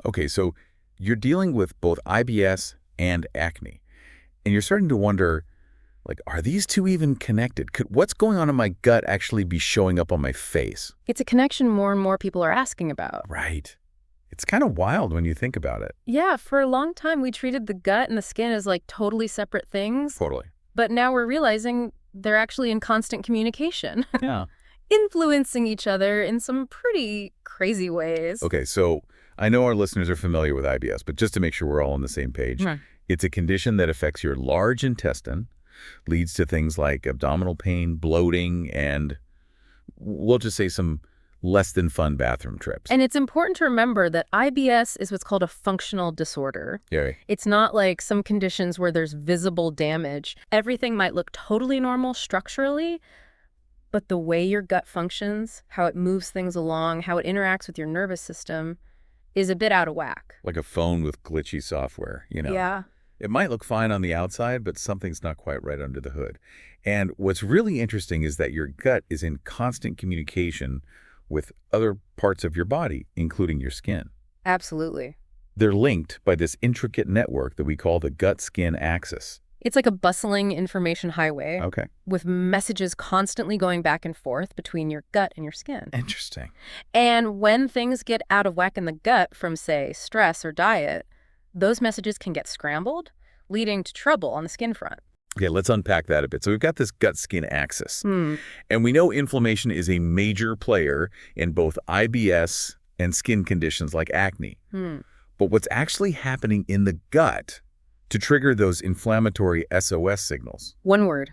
Okay, so you're dealing with both IBS and acne, and you're starting to wonder, like, are these two even connected? Could what's going on in my gut actually be showing up on my face? It's a connection more and more people are asking about. Right. It's kind of wild when you think about it. Yeah, for a long time we treated the gut and the skin as like totally separate things. Totally. But now we're realizing they're actually in constant communication. Yeah. Influencing each other in some pretty crazy ways. Okay, so I know our listeners are familiar with IBS, but just to make sure we're all on the same page, it's a condition that affects your large intestine, leads to things like abdominal pain, bloating, and we'll just say some less than fun bathroom trips. And it's important to remember that IBS is what's called a functional disorder. Yeah. It's not like some conditions where there's visible damage. Everything might look totally normal structurally, but the way your gut functions, how it moves things along, how it interacts with your nervous system is a bit out of whack. Like a phone with glitchy software, you know? Yeah. It might look fine on the outside, but something's not quite right under the hood. And what's really interesting is that your gut is in constant communication with other parts of your body, including your skin. Absolutely. They're linked by this intricate network that we call the gut-skin axis. It's like a bustling information highway. Okay. With messages constantly going back and forth between your gut and your skin. Interesting. And when things get out of whack in the gut from, say, stress or diet, those messages can get scrambled, leading to trouble on the skin front. Okay, let's unpack that a bit. So we've got this gut-skin axis. And we know inflammation is a major player in both IBS and skin conditions like acne. But what's actually happening in the gut to trigger those inflammatory SOS signals? One word: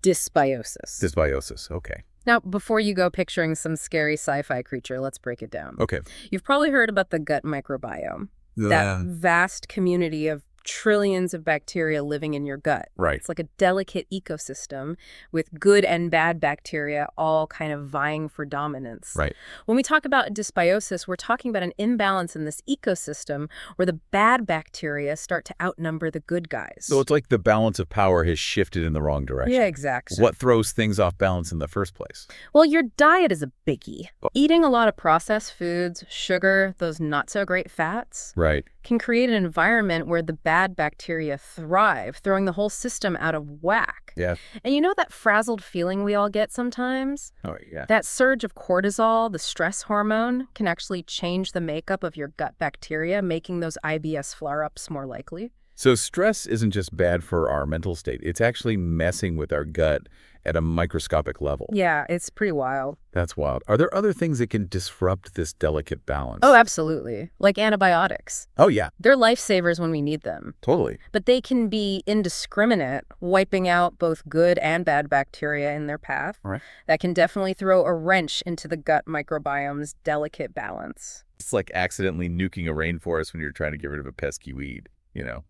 dysbiosis. Dysbiosis, okay. Now, before you go picturing some scary sci-fi creature, let's break it down. Okay. You've probably heard about the gut microbiome, that vast community of trillions of bacteria living in your gut. Right. It's like a delicate ecosystem with good and bad bacteria all kind of vying for dominance. Right. When we talk about dysbiosis, we're talking about an imbalance in this ecosystem where the bad bacteria start to outnumber the good guys. So it's like the balance of power has shifted in the wrong direction. Yeah, exactly. What throws things off balance in the first place? Well, your diet is a biggie. Eating a lot of processed foods, sugar, those not so great fats, Right. can create an environment where the bad bacteria thrive, throwing the whole system out of whack. Yeah. And you know that frazzled feeling we all get sometimes? Oh, yeah. That surge of cortisol, the stress hormone, can actually change the makeup of your gut bacteria, making those IBS flare-ups more likely. So stress isn't just bad for our mental state. It's actually messing with our gut at a microscopic level. Yeah, it's pretty wild. That's wild. Are there other things that can disrupt this delicate balance? Oh, absolutely. Like antibiotics. Oh, yeah. They're lifesavers when we need them. Totally. But they can be indiscriminate, wiping out both good and bad bacteria in their path. Right. That can definitely throw a wrench into the gut microbiome's delicate balance. It's like accidentally nuking a rainforest when you're trying to get rid of a pesky weed, you know?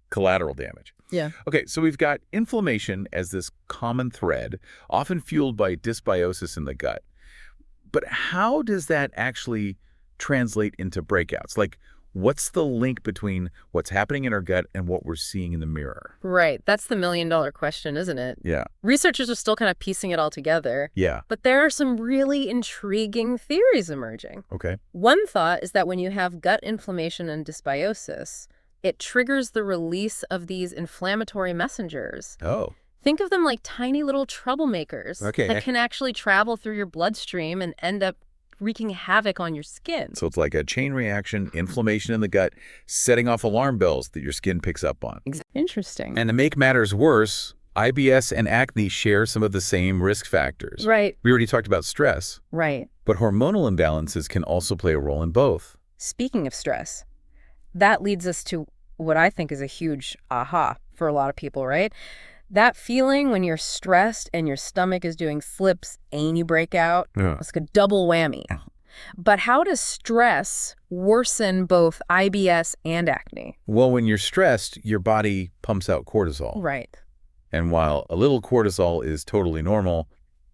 Collateral damage. Yeah. Okay, so we've got inflammation as this common thread, often fueled by dysbiosis in the gut. But how does that actually translate into breakouts? Like, what's the link between what's happening in our gut and what we're seeing in the mirror? Right. That's the million-dollar question, isn't it? Yeah. Researchers are still kind of piecing it all together. Yeah. But there are some really intriguing theories emerging. Okay. One thought is that when you have gut inflammation and dysbiosis, it triggers the release of these inflammatory messengers. Oh. Think of them like tiny little troublemakers Okay. that can actually travel through your bloodstream and end up wreaking havoc on your skin. So it's like a chain reaction, inflammation in the gut, setting off alarm bells that your skin picks up on. Interesting. And to make matters worse, IBS and acne share some of the same risk factors. Right. We already talked about stress, Right. but hormonal imbalances can also play a role in both. Speaking of stress, that leads us to what I think is a huge aha for a lot of people, right? That feeling when you're stressed and your stomach is doing flips and you break out, it's like a double whammy. But how does stress worsen both IBS and acne? Well, when you're stressed, your body pumps out cortisol. Right. And while a little cortisol is totally normal,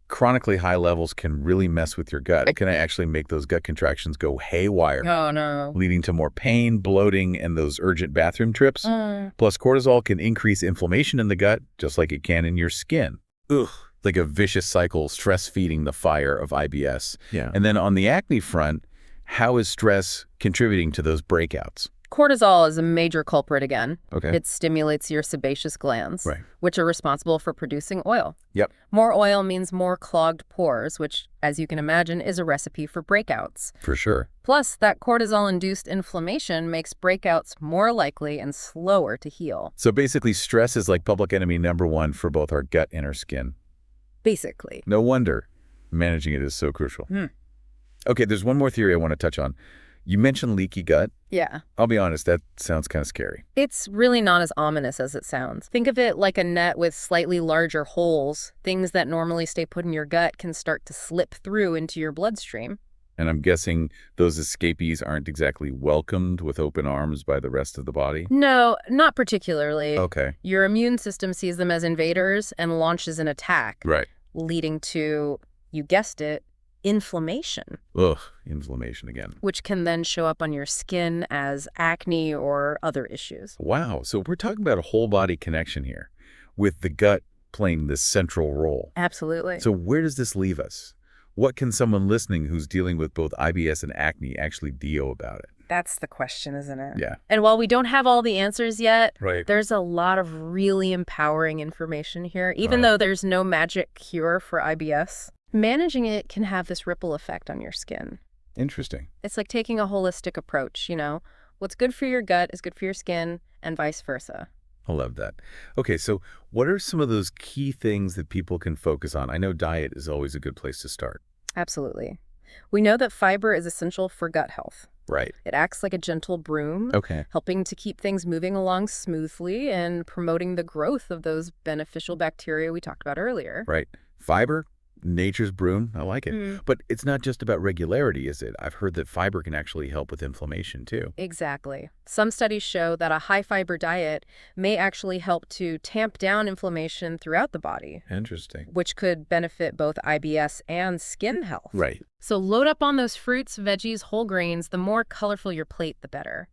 chronically high levels can really mess with your gut. It can actually make those gut contractions go haywire. Oh, no. Leading to more pain, bloating, and those urgent bathroom trips. Plus, cortisol can increase inflammation in the gut, just like it can in your skin. Ugh. Like a vicious cycle, stress feeding the fire of IBS. Yeah. And then on the acne front, How is stress contributing to those breakouts? Cortisol is a major culprit again. Okay. It stimulates your sebaceous glands, Right. which are responsible for producing oil. Yep. More oil means more clogged pores, which, as you can imagine, is a recipe for breakouts. For sure. Plus, that cortisol-induced inflammation makes breakouts more likely and slower to heal. So basically, stress is like public enemy number one for both our gut and our skin. Basically. No wonder managing it is so crucial. Okay, there's one more theory I want to touch on. You mentioned leaky gut. Yeah. I'll be honest, that sounds kind of scary. It's really not as ominous as it sounds. Think of it like a net with slightly larger holes. Things that normally stay put in your gut can start to slip through into your bloodstream. And I'm guessing those escapees aren't exactly welcomed with open arms by the rest of the body? No, not particularly. Okay. Your immune system sees them as invaders and launches an attack, Right. leading to, you guessed it, inflammation. Ugh, inflammation again. Which can then show up on your skin as acne or other issues. Wow, so we're talking about a whole body connection here, with the gut playing this central role. Absolutely. So where does this leave us? What can someone listening who's dealing with both IBS and acne actually do about it? That's the question, isn't it? Yeah. And while we don't have all the answers yet, Right. there's a lot of really empowering information here. Even though there's no magic cure for IBS, managing it can have this ripple effect on your skin. Interesting. It's like taking a holistic approach, you know? What's good for your gut is good for your skin, and vice versa. I love that. Okay, so what are some of those key things that people can focus on? I know diet is always a good place to start. Absolutely. We know that fiber is essential for gut health. Right. It acts like a gentle broom, Okay. helping to keep things moving along smoothly and promoting the growth of those beneficial bacteria we talked about earlier. Right. Fiber, nature's broom. I like it. But it's not just about regularity, is it? I've heard that fiber can actually help with inflammation, too. Exactly. Some studies show that a high-fiber diet may actually help to tamp down inflammation throughout the body, Interesting. which could benefit both IBS and skin health. Right. So load up on those fruits, veggies, whole grains. The more colorful your plate, the better.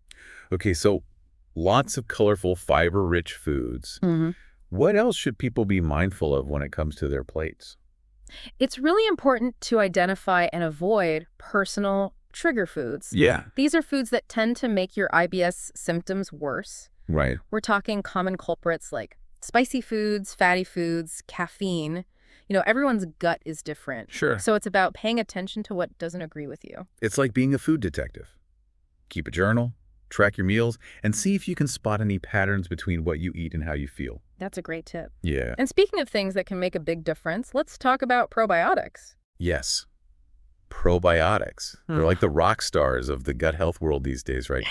Okay, so lots of colorful, fiber-rich foods. What else should people be mindful of when it comes to their plates? It's really important to identify and avoid personal trigger foods. Yeah. These are foods that tend to make your IBS symptoms worse. Right. We're talking common culprits like spicy foods, fatty foods, caffeine. You know, everyone's gut is different. Sure. So it's about paying attention to what doesn't agree with you. It's like being a food detective. Keep a journal, track your meals, and see if you can spot any patterns between what you eat and how you feel. That's a great tip. Yeah. And speaking of things that can make a big difference, let's talk about probiotics. Yes. Probiotics. They're like the rock stars of the gut health world these days, right?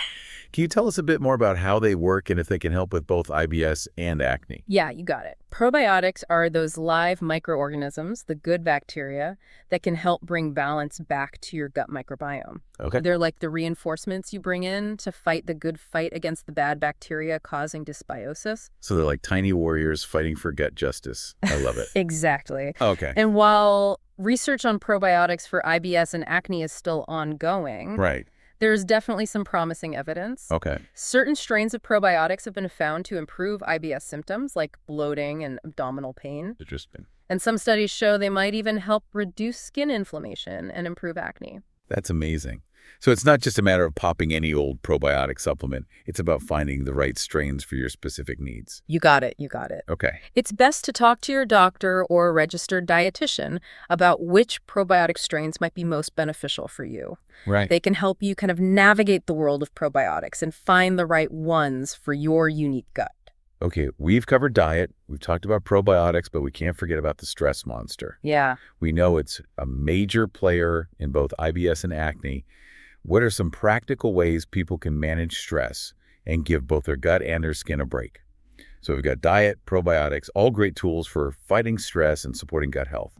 Can you tell us a bit more about how they work and if they can help with both IBS and acne? Yeah, you got it. Probiotics are those live microorganisms, the good bacteria, that can help bring balance back to your gut microbiome. Okay. They're like the reinforcements you bring in to fight the good fight against the bad bacteria causing dysbiosis. So they're like tiny warriors fighting for gut justice. I love it. Exactly. Okay. And while research on probiotics for IBS and acne is still ongoing, Right. there's definitely some promising evidence. Okay. Certain strains of probiotics have been found to improve IBS symptoms like bloating and abdominal pain. Interesting. And some studies show they might even help reduce skin inflammation and improve acne. That's amazing. So it's not just a matter of popping any old probiotic supplement. It's about finding the right strains for your specific needs. You got it. You got it. Okay. It's best to talk to your doctor or registered dietitian about which probiotic strains might be most beneficial for you. Right. They can help you kind of navigate the world of probiotics and find the right ones for your unique gut. Okay, we've covered diet, we've talked about probiotics, but we can't forget about the stress monster. Yeah. We know it's a major player in both IBS and acne. What are some practical ways people can manage stress and give both their gut and their skin a break? So we've got diet, probiotics, all great tools for fighting stress and supporting gut health.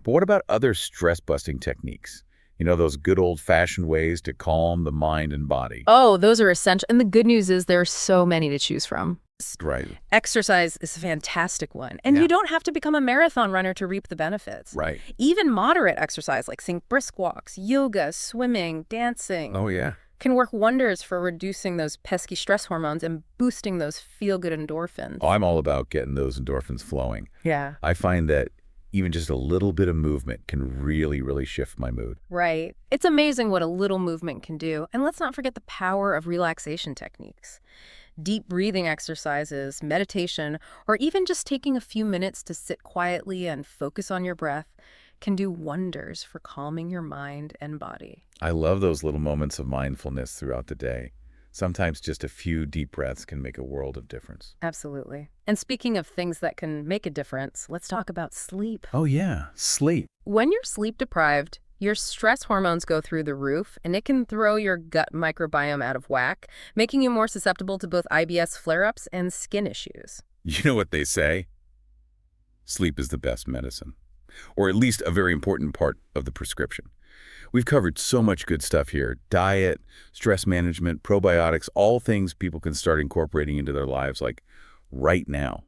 But what about other stress-busting techniques? You know, those good old-fashioned ways to calm the mind and body. Oh, those are essential. And the good news is there are so many to choose from. Right. Exercise is a fantastic one. And you don't have to become a marathon runner to reap the benefits. Right. Even moderate exercise, like think brisk walks, yoga, swimming, dancing, Oh, yeah. can work wonders for reducing those pesky stress hormones and boosting those feel-good endorphins. Oh, I'm all about getting those endorphins flowing. Yeah. I find that Even just a little bit of movement can really, really shift my mood. Right. It's amazing what a little movement can do. And let's not forget the power of relaxation techniques. Deep breathing exercises, meditation, or even just taking a few minutes to sit quietly and focus on your breath can do wonders for calming your mind and body. I love those little moments of mindfulness throughout the day. Sometimes just a few deep breaths can make a world of difference. Absolutely. And speaking of things that can make a difference, let's talk about sleep. Oh yeah, sleep. When you're sleep deprived, your stress hormones go through the roof, and it can throw your gut microbiome out of whack, making you more susceptible to both IBS flare-ups and skin issues. You know what they say? Sleep is the best medicine, or at least a very important part of the prescription. We've covered so much good stuff here. Diet, stress management, probiotics, all things people can start incorporating into their lives like right now.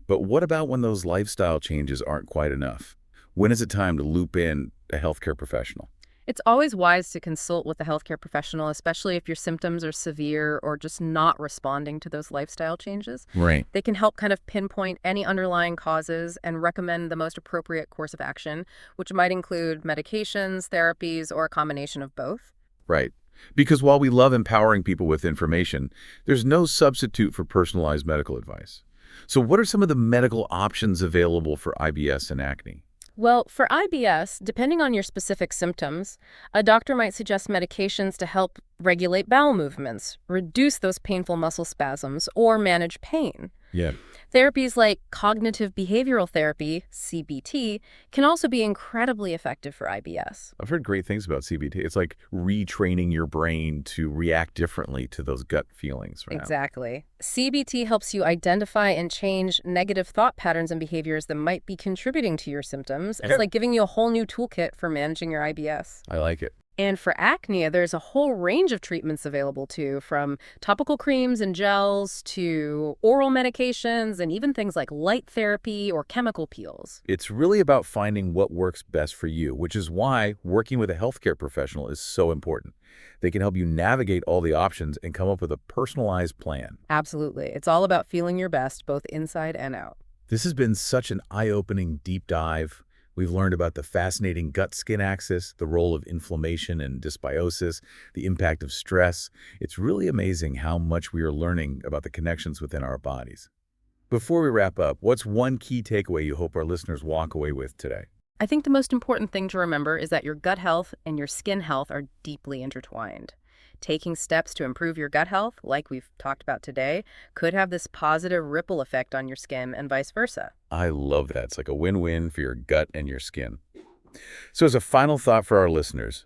But what about when those lifestyle changes aren't quite enough? When is it time to loop in a healthcare professional? It's always wise to consult with a healthcare professional, especially if your symptoms are severe or just not responding to those lifestyle changes. Right. They can help kind of pinpoint any underlying causes and recommend the most appropriate course of action, which might include medications, therapies, or a combination of both. Right. Because while we love empowering people with information, there's no substitute for personalized medical advice. So what are some of the medical options available for IBS and acne? Well, for IBS, depending on your specific symptoms, a doctor might suggest medications to help regulate bowel movements, reduce those painful muscle spasms, or manage pain. Yeah. Therapies like cognitive behavioral therapy, CBT, can also be incredibly effective for IBS. I've heard great things about CBT. It's like retraining your brain to react differently to those gut feelings. Right? Exactly. CBT helps you identify and change negative thought patterns and behaviors that might be contributing to your symptoms. It's like giving you a whole new toolkit for managing your IBS. I like it. And for acne, there's a whole range of treatments available too, from topical creams and gels to oral medications and even things like light therapy or chemical peels. It's really about finding what works best for you, which is why working with a healthcare professional is so important. They can help you navigate all the options and come up with a personalized plan. Absolutely. It's all about feeling your best, both inside and out. This has been such an eye-opening deep dive. We've learned about the fascinating gut-skin axis, the role of inflammation and dysbiosis, the impact of stress. It's really amazing how much we are learning about the connections within our bodies. Before we wrap up, what's one key takeaway you hope our listeners walk away with today? I think the most important thing to remember is that your gut health and your skin health are deeply intertwined. Taking steps to improve your gut health, like we've talked about today, could have this positive ripple effect on your skin and vice versa. I love that. It's like a win-win for your gut and your skin. So as a final thought for our listeners,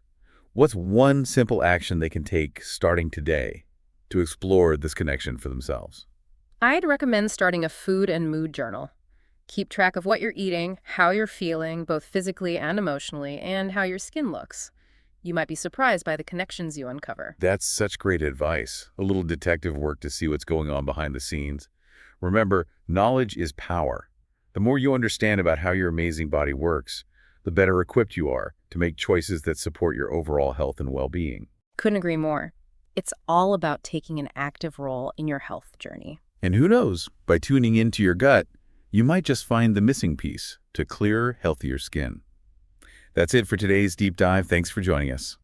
what's one simple action they can take starting today to explore this connection for themselves? I'd recommend starting a food and mood journal. Keep track of what you're eating, how you're feeling, both physically and emotionally, and how your skin looks. You might be surprised by the connections you uncover. That's such great advice. A little detective work to see what's going on behind the scenes. Remember, knowledge is power. The more you understand about how your amazing body works, the better equipped you are to make choices that support your overall health and well-being. Couldn't agree more. It's all about taking an active role in your health journey. And who knows, by tuning into your gut, you might just find the missing piece to clearer, healthier skin. That's it for today's deep dive. Thanks for joining us.